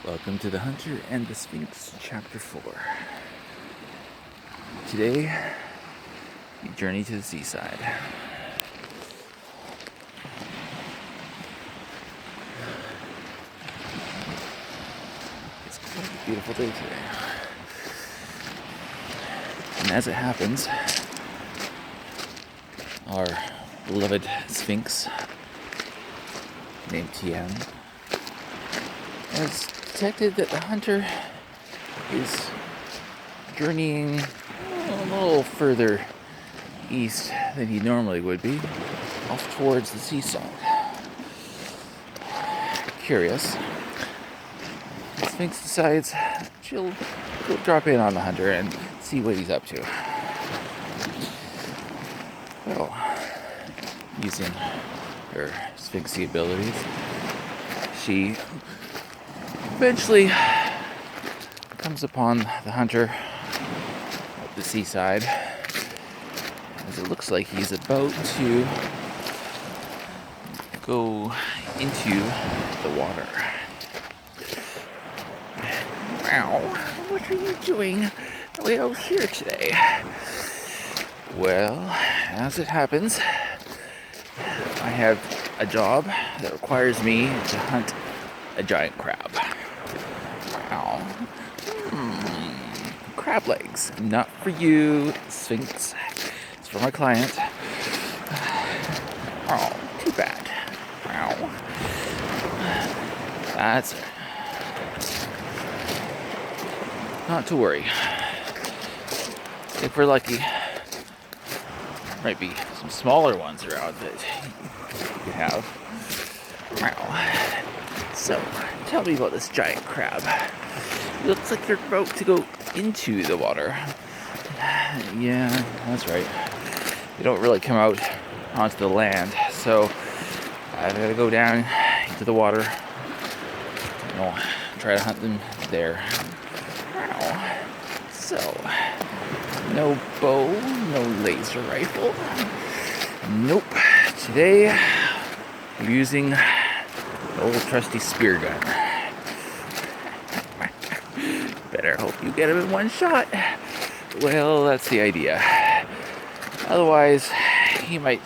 Welcome to The Hunter and the Sphinx, Chapter 4. Today, we journey to the seaside. It's quite a beautiful day today. And as it happens, our beloved Sphinx, named TM, has detected that the hunter is journeying a little further east than he normally would be, off towards the seaside. Curious, the Sphinx decides she'll go drop in on the hunter and see what he's up to. Well, using her Sphinxy abilities, she eventually comes upon the hunter at the seaside, as it looks like he's about to go into the water. Wow, what are you doing way out here today? Well, as it happens, I have a job that requires me to hunt a giant crab. Wow. Crab legs. Not for you, Sphinx. It's for my client. Oh, too bad. Wow. That's it. Not to worry. If we're lucky, might be some smaller ones around that you could have. Wow. So, tell me about this giant crab. It looks like you're about to go into the water. Yeah, that's right. They don't really come out onto the land, so I've got to go down into the water. I'll try to hunt them there. Wow. So, no bow, no laser rifle. Nope. Today, I'm using the old trusty spear gun. Better hope you get him in one shot. Well, that's the idea. Otherwise, he might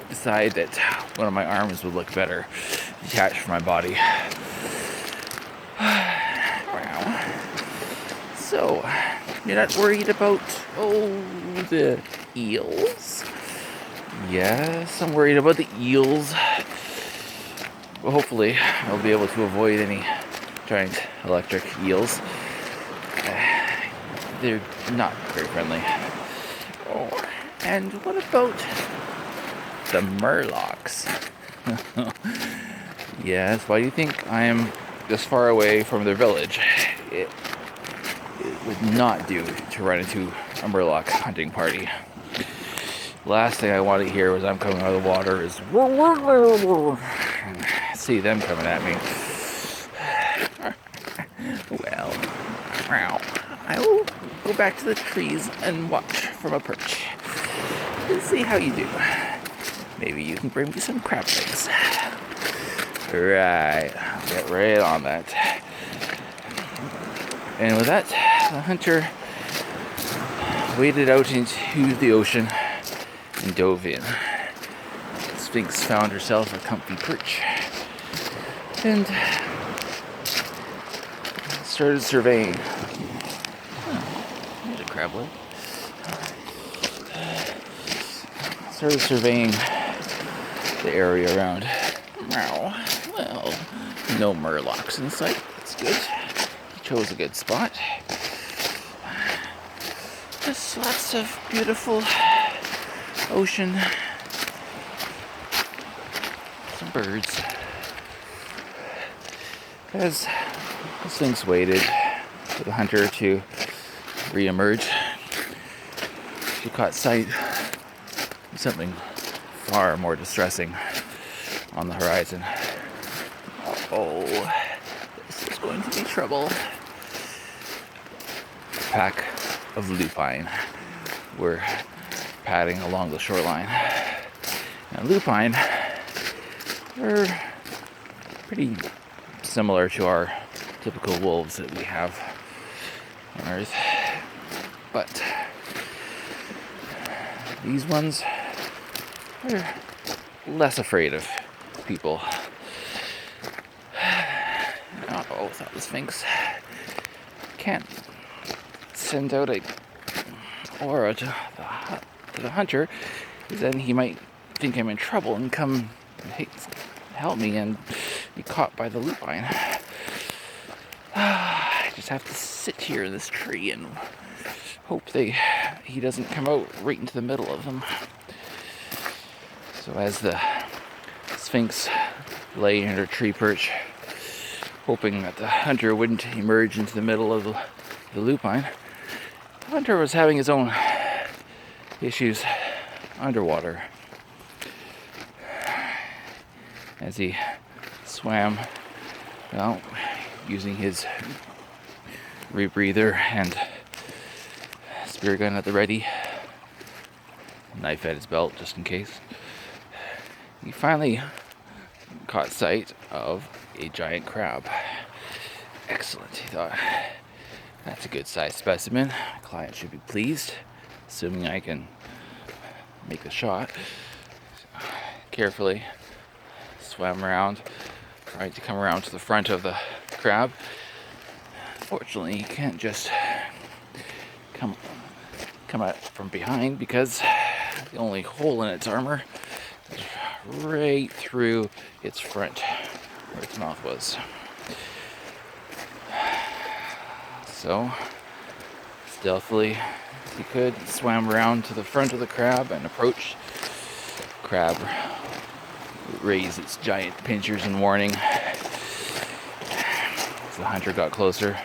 decide that one of my arms would look better detached from my body. Wow. So, you're not worried about, the eels? Yes, I'm worried about the eels. Well, hopefully, I'll be able to avoid any giant electric eels. They're not very friendly. Oh, and what about the murlocs? Yes, why do you think I am this far away from their village? It would not do to run into a murloc hunting party. Last thing I want to hear as I'm coming out of the water is see them coming at me. Well, I will go back to the trees and watch from a perch. Let's see how you do. Maybe you can bring me some crab legs. Right, I'll get right on that. And with that, the hunter waded out into the ocean and dove in. The Sphinx found herself a comfy perch and started surveying. There's a crab leg. Started surveying the area around. Wow. Well, no murlocs in sight. That's good. Chose a good spot. Just lots of beautiful ocean. Some birds. As the Sphinx waited for the hunter to re-emerge, she caught sight of something far more distressing on the horizon. Oh, this is going to be trouble. A pack of lupine were padding along the shoreline. Now, lupine are pretty similar to our typical wolves that we have on Earth. But these ones are less afraid of people. Oh, that was Sphinx. Can't send out a aura to the hunter, because then he might think I'm in trouble and come help me and be caught by the lupine. I just have to sit here in this tree and hope he doesn't come out right into the middle of them. So as the Sphinx lay in her tree perch, hoping that the hunter wouldn't emerge into the middle of the lupine, the hunter was having his own issues underwater as he swam, well, using his rebreather and spear gun at the ready, knife at his belt just in case. He finally caught sight of a giant crab. Excellent, he thought. That's a good sized specimen. My client should be pleased, assuming I can make the shot. Carefully swam around, tried to come around to the front of the crab. Fortunately, you can't just come out from behind, because the only hole in its armor is right through its front, where its mouth was. So, stealthily, as he could, swam around to the front of the crab and approached. Crab raised its giant pincers in warning. As the hunter got closer,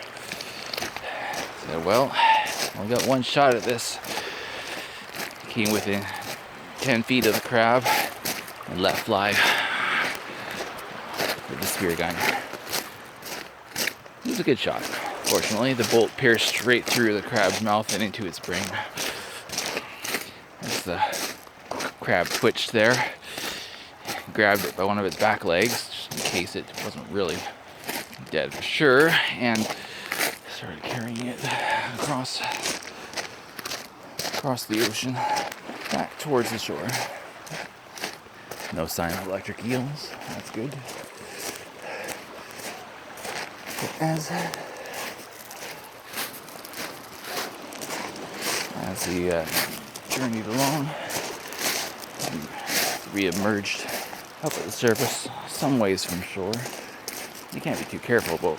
said, well, only got one shot at this. Came within 10 feet of the crab and let fly with the spear gun. It was a good shot. Fortunately, the bolt pierced straight through the crab's mouth and into its brain. As the crab twitched there, grabbed it by one of its back legs, just in case it wasn't really dead for sure, and started carrying it across the ocean back towards the shore. No sign of electric eels. That's good. But as he journeyed along, he re-emerged up at the surface, some ways from shore. You can't be too careful about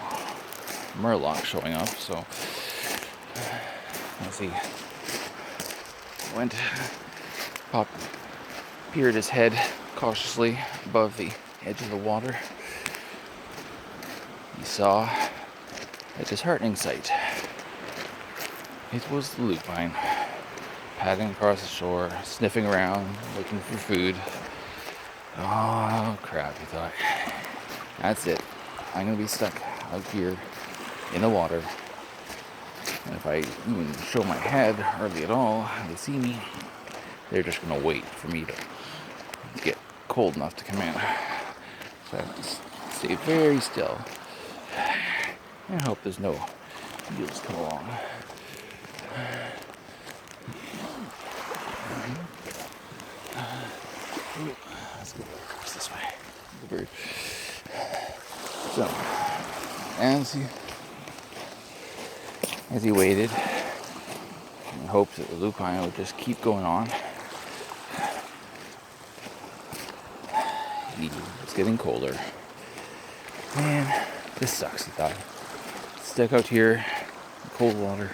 murloc showing up, so as he peered his head cautiously above the edge of the water, he saw a disheartening sight. It was the lupine, padding across the shore, sniffing around, looking for food. Oh, crap, he thought. That's it. I'm going to be stuck out here in the water. And if I even show my head hardly at all, they see me, they're just going to wait for me to get cold enough to come in. So I have to stay very still and hope there's no eels come along. Let's go across this way. The bird. So, as he waited in hopes that the lupine would just keep going on, he was getting colder. Man, this sucks, he thought. Stuck out here in cold water.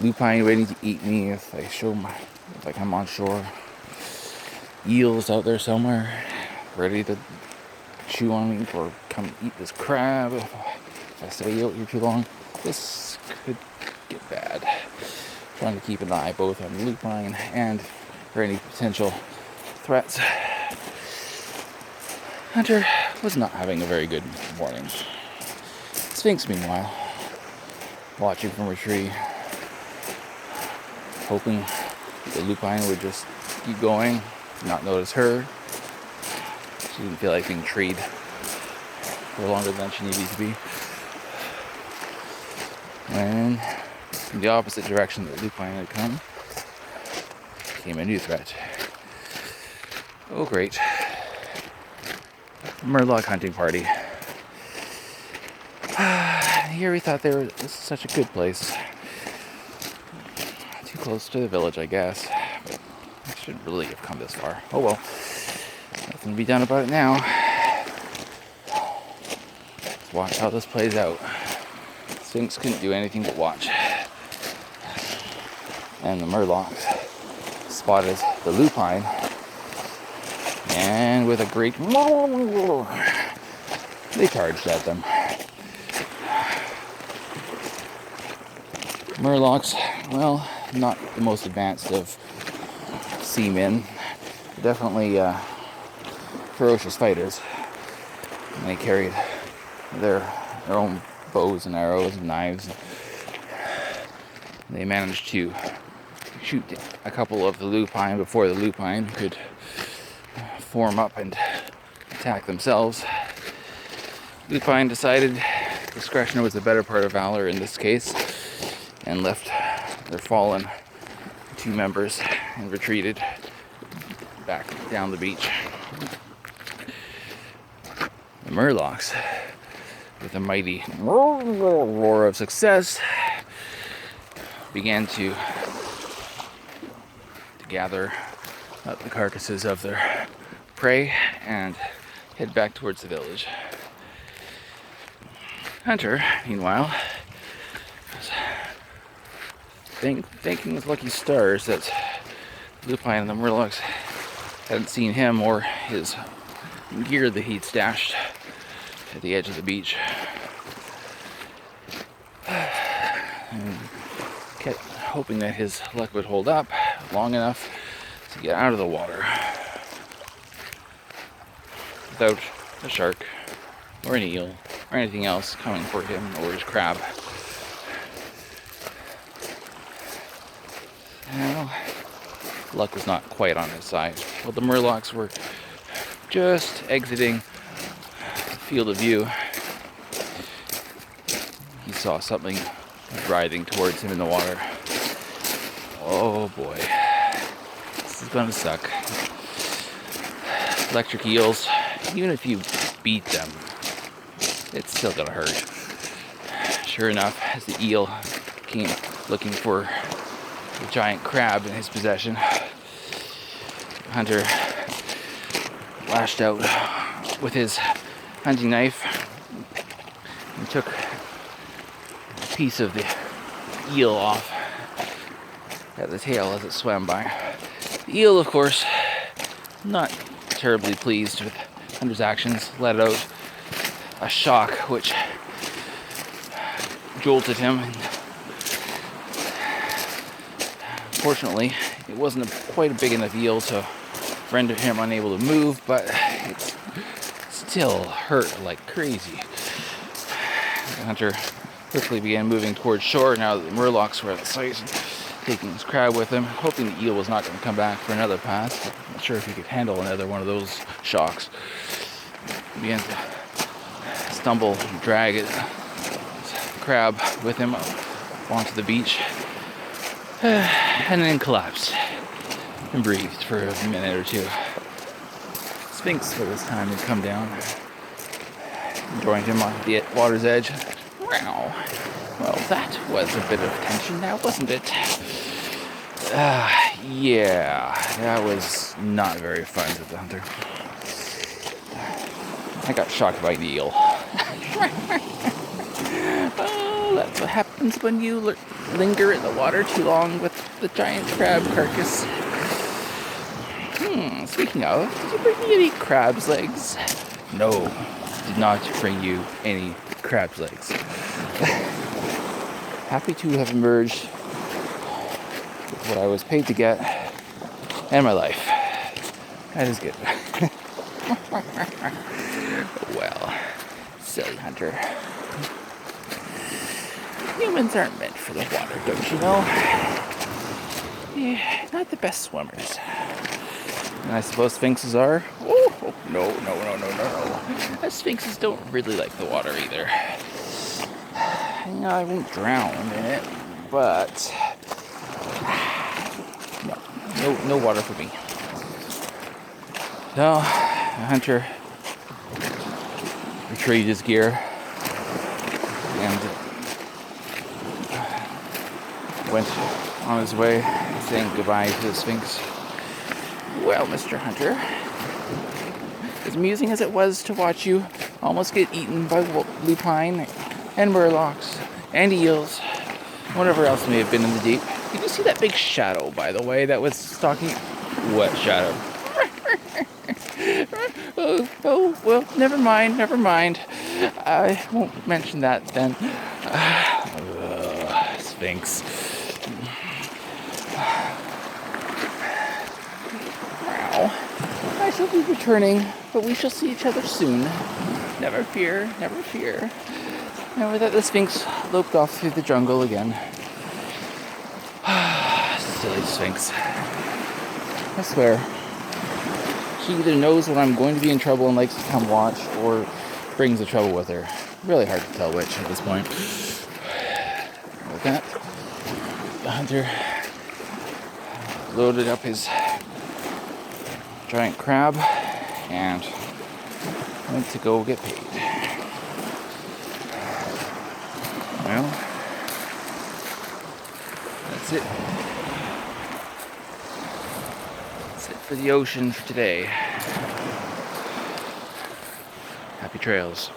Lupine waiting to eat me if I come on shore. Eels out there somewhere, ready to chew on me or come eat this crab. If I stay out here too long, this could get bad. Trying to keep an eye both on the lupine and for any potential threats. Hunter was not having a very good morning. Sphinx, meanwhile, watching from a tree, hoping the lupine would just keep going, not notice her. She didn't feel like being treed. for longer than she needed to be. And from the opposite direction that lupine had come, came a new threat. Oh great. Murloc hunting party. Here we thought this was such a good place. Too close to the village, I guess. But I shouldn't really have come this far. Oh well. Nothing to be done about it now. Let's watch how this plays out. Sphinx couldn't do anything but watch. And the Murlocs spotted the lupine. And with a great... they charged at them. Murlocs, well, not the most advanced of seamen. Definitely ferocious fighters. And they carried their own bows and arrows and knives. They managed to shoot a couple of the lupine before the lupine could form up and attack themselves. Lupine decided discretion was the better part of valor in this case and left their fallen 2 members and retreated back down the beach. The Murlocs, with a mighty roar of success, began to gather up the carcasses of their prey and head back towards the village. Hunter, meanwhile, was thanking his lucky stars that Lupine and the Murlocs hadn't seen him or his gear that he'd stashed at the edge of the beach. And kept hoping that his luck would hold up long enough to get out of the water without a shark or an eel or anything else coming for him or his crab. Well, luck was not quite on his side. While the Murlocs were just exiting the field of view, he saw something writhing towards him in the water. Oh boy, this is gonna suck. Electric eels, even if you beat them, it's still gonna hurt. Sure enough, as the eel came looking for the giant crab in his possession, Hunter lashed out with his hunting knife and took a piece of the eel off at the tail as it swam by. The eel, of course, not terribly pleased with Hunter's actions, let out a shock which jolted him. Fortunately, it wasn't quite a big enough eel to render him unable to move, but it still hurt like crazy. Hunter quickly began moving towards shore now that the Murlocs were at sight, taking his crab with him, hoping the eel was not going to come back for another pass. Not sure if he could handle another one of those shocks. He began to stumble and drag his crab with him onto the beach, and then collapsed and breathed for a minute or two. Sphinx, for this time, had come down and joined him on the water's edge. Wow. Well, that was a bit of tension now, wasn't it? Yeah, that was not very fun to the Hunter. I got shocked by the eel. Oh, that's what happens when you linger in the water too long with the giant crab carcass. Speaking of, did you bring me any crab's legs? No, did not bring you any crab's legs. Happy to have emerged with what I was paid to get and my life. That is good. Well, silly Hunter. Humans aren't meant for the water, don't you know? Yeah, not the best swimmers. And I suppose sphinxes are. Oh, no, no, no, no, no, no. Sphinxes don't really like the water either. You know, I won't drown in it, but no water for me. So, the hunter retrieved his gear and went on his way, saying goodbye to the Sphinx. Well, Mr. Hunter, as amusing as it was to watch you almost get eaten by lupine and murlocs and eels, whatever else may have been in the deep. Did you see that big shadow, by the way, that was stalking? What shadow? Oh, well, never mind. I won't mention that then. Sphinx. Wow. I shall be returning, but we shall see each other soon. Never fear, never fear. And with that, the Sphinx loped off through the jungle again. Silly Sphinx. I swear. She either knows when I'm going to be in trouble and likes to come watch, or brings the trouble with her. Really hard to tell which at this point. With that, the hunter loaded up his giant crab and went to go get paid. Well, that's it. That's it for the ocean for today. Happy trails.